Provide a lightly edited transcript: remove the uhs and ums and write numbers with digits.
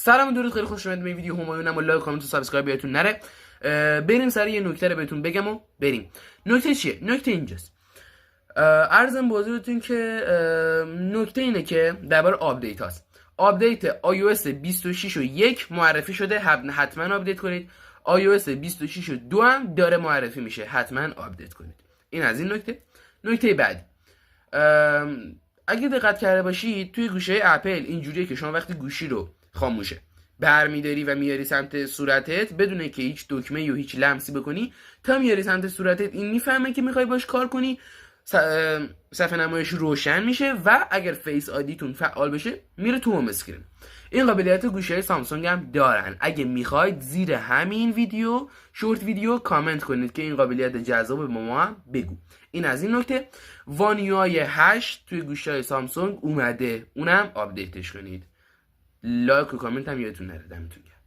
سلام درود، خیلی خوش اومدید به این ویدیو. همایونم و لایک کامنت و سابسکرایب یادتون نره. بریم سر یه نکته رو بهتون بگم و بریم. نکته چیه؟ نکته اینجاست. عرضم به حضورتون که نکته اینه که درباره آپدیت هاست. آپدیت iOS 26.1 معرفی شده، حتما آپدیت کنید. iOS 26.2 هم داره معرفی میشه، حتما آپدیت کنید. این از این نکته. نکته بعدی، اگه دقت کرده باشید توی گوشه اپل اینجوریه که شما وقتی گوشی رو خاموشه برمیداری و میاری سمت صورتت بدون که هیچ دکمه یا هیچ لمسی بکنی، تا میاری سمت صورتت این میفهمه که میخوای باش کار کنی، صفحه نمایش روشن میشه و اگر فیس آیدیتون فعال بشه میره تو هوم اسکرین. این قابلیت گوشی‌های سامسونگ هم دارن. اگه میخواید زیر همین ویدیو شورت ویدیو کامنت کنید که این قابلیت جذاب به ما هم بگو. این از این نکته. وان یو آی 8 توی گوشی‌های سامسونگ اومده، اونم آپدیتش کنید. لایک و کامنت هم یادتون نره. دمتون گرم.